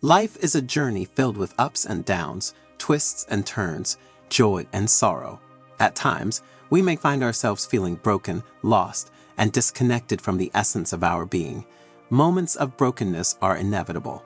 Life is a journey filled with ups and downs, twists and turns, joy and sorrow. At times, we may find ourselves feeling broken, lost, and disconnected from the essence of our being. Moments of brokenness are inevitable.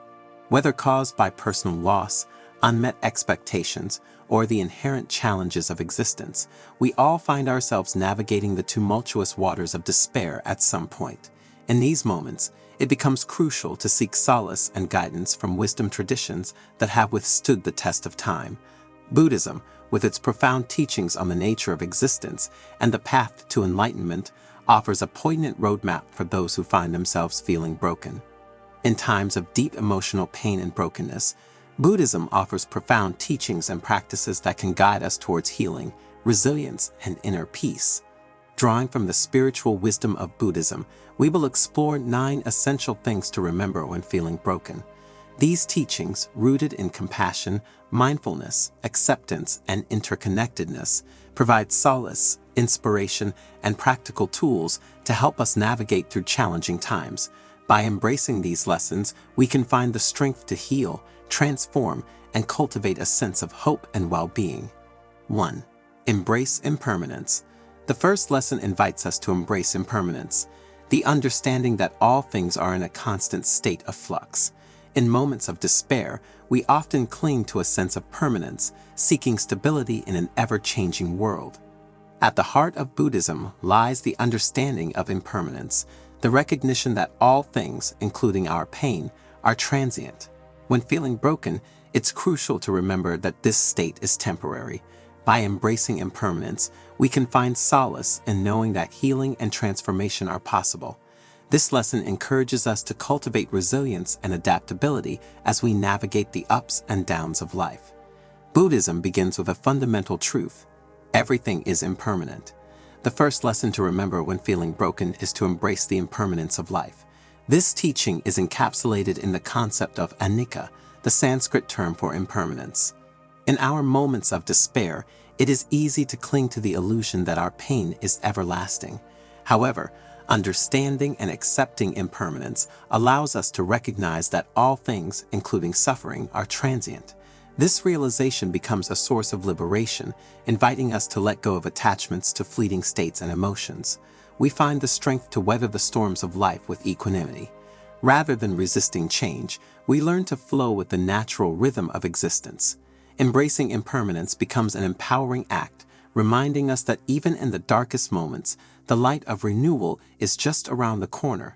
Whether caused by personal loss, unmet expectations, or the inherent challenges of existence, we all find ourselves navigating the tumultuous waters of despair at some point. In these moments, it becomes crucial to seek solace and guidance from wisdom traditions that have withstood the test of time. Buddhism, with its profound teachings on the nature of existence and the path to enlightenment, offers a poignant roadmap for those who find themselves feeling broken. In times of deep emotional pain and brokenness, Buddhism offers profound teachings and practices that can guide us towards healing, resilience, and inner peace. Drawing from the spiritual wisdom of Buddhism, we will explore 9 essential things to remember when feeling broken. These teachings, rooted in compassion, mindfulness, acceptance, and interconnectedness, provide solace, inspiration, and practical tools to help us navigate through challenging times. By embracing these lessons, we can find the strength to heal, transform, and cultivate a sense of hope and well-being. 1. Embrace impermanence. The first lesson invites us to embrace impermanence, the understanding that all things are in a constant state of flux. In moments of despair, we often cling to a sense of permanence, seeking stability in an ever-changing world. At the heart of Buddhism lies the understanding of impermanence, the recognition that all things, including our pain, are transient. When feeling broken, it's crucial to remember that this state is temporary. By embracing impermanence, we can find solace in knowing that healing and transformation are possible. This lesson encourages us to cultivate resilience and adaptability as we navigate the ups and downs of life. Buddhism begins with a fundamental truth: everything is impermanent. The first lesson to remember when feeling broken is to embrace the impermanence of life. This teaching is encapsulated in the concept of anicca, the Sanskrit term for impermanence. In our moments of despair, it is easy to cling to the illusion that our pain is everlasting. However, understanding and accepting impermanence allows us to recognize that all things, including suffering, are transient. This realization becomes a source of liberation, inviting us to let go of attachments to fleeting states and emotions. We find the strength to weather the storms of life with equanimity. Rather than resisting change, we learn to flow with the natural rhythm of existence. Embracing impermanence becomes an empowering act, reminding us that even in the darkest moments, the light of renewal is just around the corner.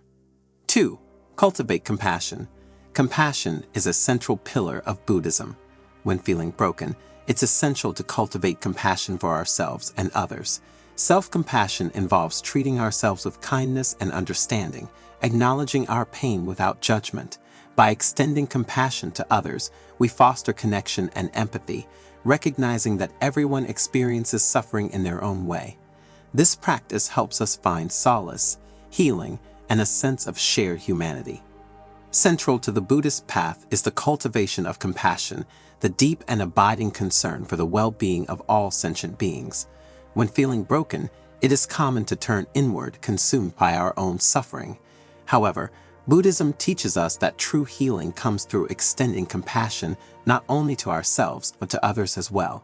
2. Cultivate compassion. Compassion is a central pillar of Buddhism. When feeling broken, it's essential to cultivate compassion for ourselves and others. Self-compassion involves treating ourselves with kindness and understanding, acknowledging our pain without judgment. By extending compassion to others, we foster connection and empathy, recognizing that everyone experiences suffering in their own way. This practice helps us find solace, healing, and a sense of shared humanity. Central to the Buddhist path is the cultivation of compassion, the deep and abiding concern for the well-being of all sentient beings. When feeling broken, it is common to turn inward, consumed by our own suffering. However, Buddhism teaches us that true healing comes through extending compassion not only to ourselves but to others as well.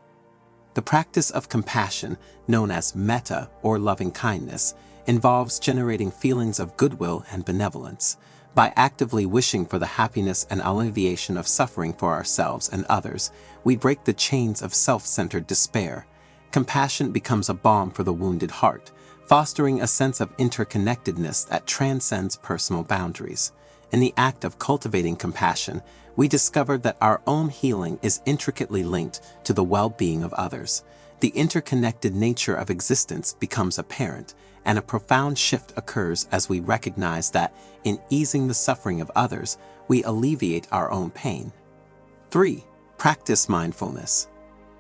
The practice of compassion, known as metta or loving kindness, involves generating feelings of goodwill and benevolence. By actively wishing for the happiness and alleviation of suffering for ourselves and others, we break the chains of self-centered despair. Compassion becomes a balm for the wounded heart, fostering a sense of interconnectedness that transcends personal boundaries. In the act of cultivating compassion, we discover that our own healing is intricately linked to the well-being of others. The interconnected nature of existence becomes apparent, and a profound shift occurs as we recognize that, in easing the suffering of others, we alleviate our own pain. 3. Practice mindfulness.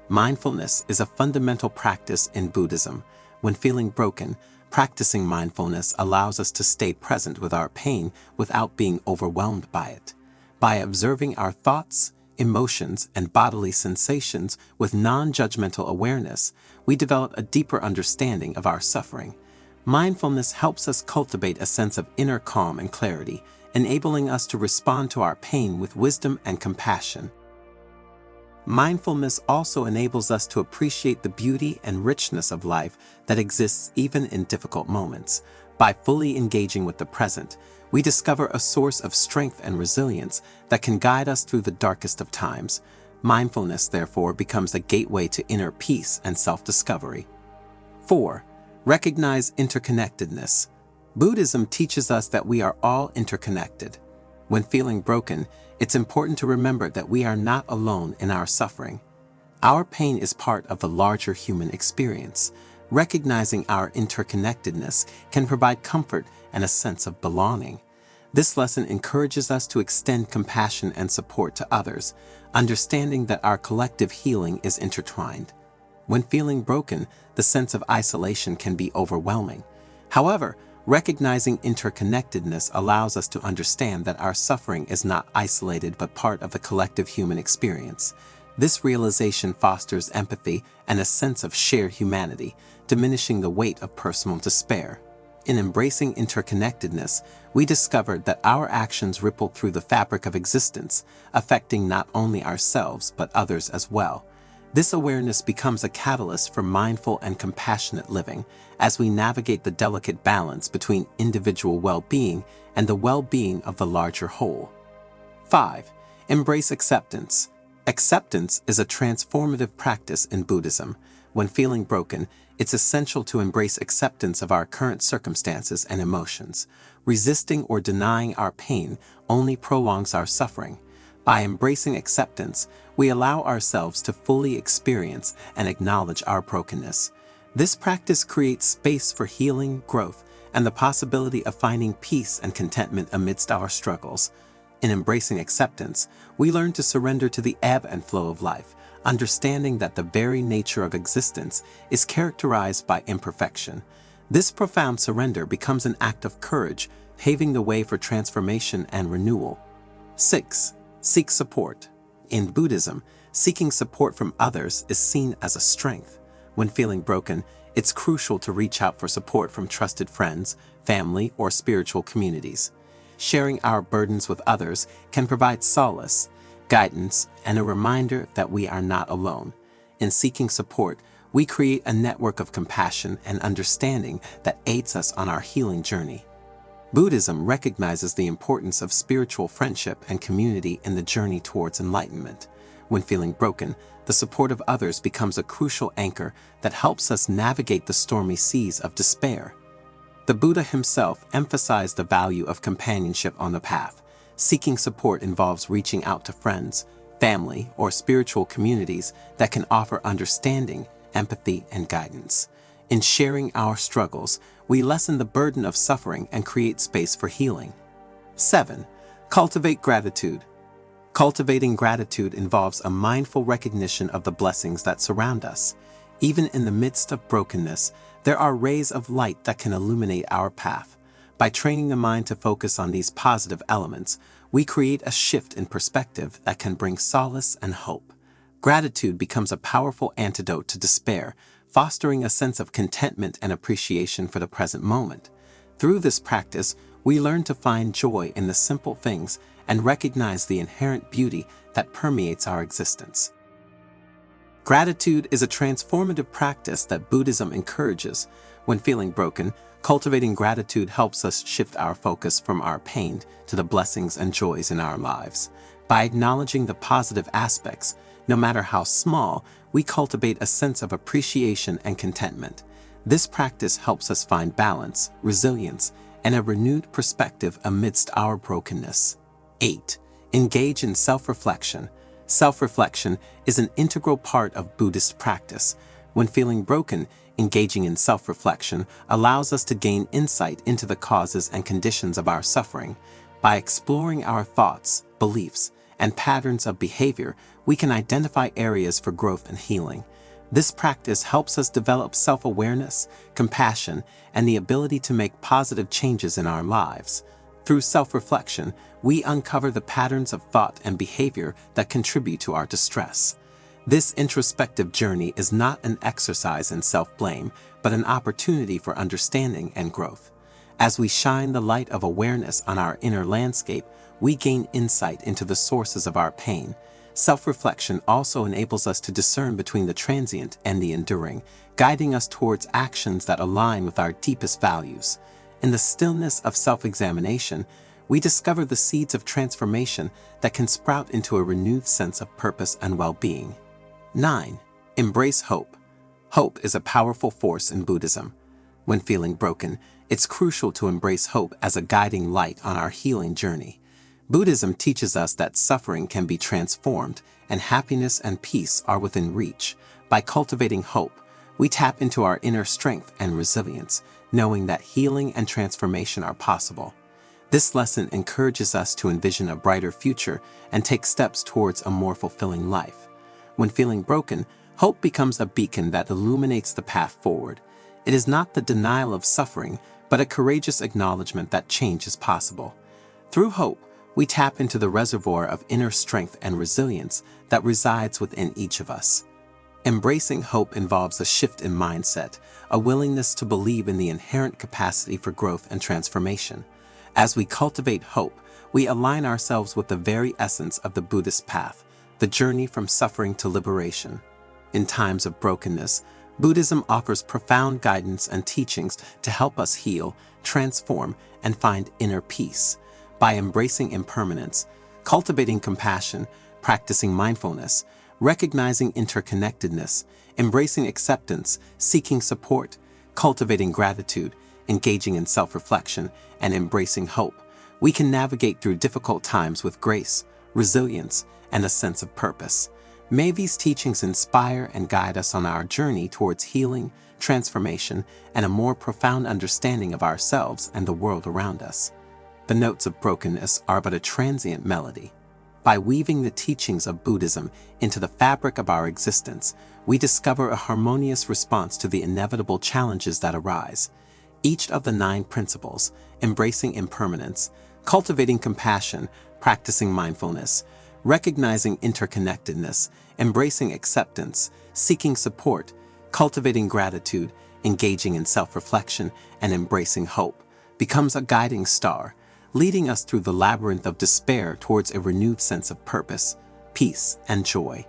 Mindfulness is a fundamental practice in Buddhism. When feeling broken, practicing mindfulness allows us to stay present with our pain without being overwhelmed by it. By observing our thoughts, emotions, and bodily sensations with non-judgmental awareness, we develop a deeper understanding of our suffering. Mindfulness helps us cultivate a sense of inner calm and clarity, enabling us to respond to our pain with wisdom and compassion. Mindfulness also enables us to appreciate the beauty and richness of life that exists even in difficult moments. By fully engaging with the present, we discover a source of strength and resilience that can guide us through the darkest of times. Mindfulness, therefore, becomes a gateway to inner peace and self-discovery. 4. Recognize interconnectedness. Buddhism teaches us that we are all interconnected. When feeling broken, it's important to remember that we are not alone in our suffering. Our pain is part of the larger human experience. Recognizing our interconnectedness can provide comfort and a sense of belonging. This lesson encourages us to extend compassion and support to others, understanding that our collective healing is intertwined. When feeling broken, the sense of isolation can be overwhelming. However, recognizing interconnectedness allows us to understand that our suffering is not isolated but part of the collective human experience. This realization fosters empathy and a sense of shared humanity, diminishing the weight of personal despair. In embracing interconnectedness, we discovered that our actions ripple through the fabric of existence, affecting not only ourselves but others as well. This awareness becomes a catalyst for mindful and compassionate living as we navigate the delicate balance between individual well-being and the well-being of the larger whole. 5. Embrace acceptance. Acceptance is a transformative practice in Buddhism. When feeling broken, it's essential to embrace acceptance of our current circumstances and emotions. Resisting or denying our pain only prolongs our suffering. By embracing acceptance, we allow ourselves to fully experience and acknowledge our brokenness. This practice creates space for healing, growth, and the possibility of finding peace and contentment amidst our struggles. In embracing acceptance, we learn to surrender to the ebb and flow of life, understanding that the very nature of existence is characterized by imperfection. This profound surrender becomes an act of courage, paving the way for transformation and renewal. 6. Seek support. In Buddhism, seeking support from others is seen as a strength. When feeling broken, it's crucial to reach out for support from trusted friends, family, or spiritual communities. Sharing our burdens with others can provide solace, guidance, and a reminder that we are not alone. In seeking support, we create a network of compassion and understanding that aids us on our healing journey. Buddhism recognizes the importance of spiritual friendship and community in the journey towards enlightenment. When feeling broken, the support of others becomes a crucial anchor that helps us navigate the stormy seas of despair. The Buddha himself emphasized the value of companionship on the path. Seeking support involves reaching out to friends, family, or spiritual communities that can offer understanding, empathy, and guidance. In sharing our struggles, we lessen the burden of suffering and create space for healing. 7. Cultivate gratitude. Cultivating gratitude involves a mindful recognition of the blessings that surround us. Even in the midst of brokenness, there are rays of light that can illuminate our path. By training the mind to focus on these positive elements, we create a shift in perspective that can bring solace and hope. Gratitude becomes a powerful antidote to despair, fostering a sense of contentment and appreciation for the present moment. Through this practice, we learn to find joy in the simple things and recognize the inherent beauty that permeates our existence. Gratitude is a transformative practice that Buddhism encourages. When feeling broken, cultivating gratitude helps us shift our focus from our pain to the blessings and joys in our lives. By acknowledging the positive aspects, no matter how small, we cultivate a sense of appreciation and contentment. This practice helps us find balance, resilience, and a renewed perspective amidst our brokenness. 8. Engage in self-reflection. Self-reflection is an integral part of Buddhist practice. When feeling broken, engaging in self-reflection allows us to gain insight into the causes and conditions of our suffering. By exploring our thoughts, beliefs, and patterns of behavior, we can identify areas for growth and healing. This practice helps us develop self-awareness, compassion, and the ability to make positive changes in our lives. Through self-reflection, we uncover the patterns of thought and behavior that contribute to our distress. This introspective journey is not an exercise in self-blame, but an opportunity for understanding and growth. As we shine the light of awareness on our inner landscape, we gain insight into the sources of our pain. Self-reflection also enables us to discern between the transient and the enduring, guiding us towards actions that align with our deepest values. In the stillness of self-examination, we discover the seeds of transformation that can sprout into a renewed sense of purpose and well-being. 9. Embrace hope. Hope is a powerful force in Buddhism. When feeling broken, it's crucial to embrace hope as a guiding light on our healing journey. Buddhism teaches us that suffering can be transformed and happiness and peace are within reach. By cultivating hope, we tap into our inner strength and resilience, knowing that healing and transformation are possible. This lesson encourages us to envision a brighter future and take steps towards a more fulfilling life. When feeling broken, hope becomes a beacon that illuminates the path forward. It is not the denial of suffering, but a courageous acknowledgement that change is possible. Through hope, we tap into the reservoir of inner strength and resilience that resides within each of us. Embracing hope involves a shift in mindset, a willingness to believe in the inherent capacity for growth and transformation. As we cultivate hope, we align ourselves with the very essence of the Buddhist path, the journey from suffering to liberation. In times of brokenness, Buddhism offers profound guidance and teachings to help us heal, transform, and find inner peace. By embracing impermanence, cultivating compassion, practicing mindfulness, recognizing interconnectedness, embracing acceptance, seeking support, cultivating gratitude, engaging in self-reflection, and embracing hope, we can navigate through difficult times with grace, resilience, and a sense of purpose. May these teachings inspire and guide us on our journey towards healing, transformation, and a more profound understanding of ourselves and the world around us. The notes of brokenness are but a transient melody. By weaving the teachings of Buddhism into the fabric of our existence, we discover a harmonious response to the inevitable challenges that arise. Each of the 9 principles, embracing impermanence, cultivating compassion, practicing mindfulness, recognizing interconnectedness, embracing acceptance, seeking support, cultivating gratitude, engaging in self-reflection, and embracing hope, becomes a guiding star, leading us through the labyrinth of despair towards a renewed sense of purpose, peace, and joy.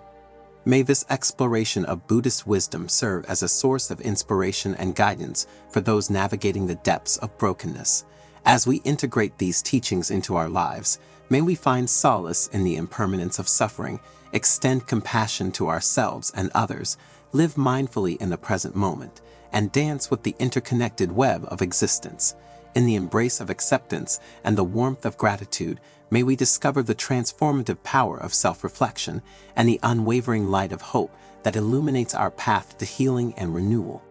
May this exploration of Buddhist wisdom serve as a source of inspiration and guidance for those navigating the depths of brokenness. As we integrate these teachings into our lives, may we find solace in the impermanence of suffering, extend compassion to ourselves and others, live mindfully in the present moment, and dance with the interconnected web of existence. In the embrace of acceptance and the warmth of gratitude, may we discover the transformative power of self-reflection and the unwavering light of hope that illuminates our path to healing and renewal.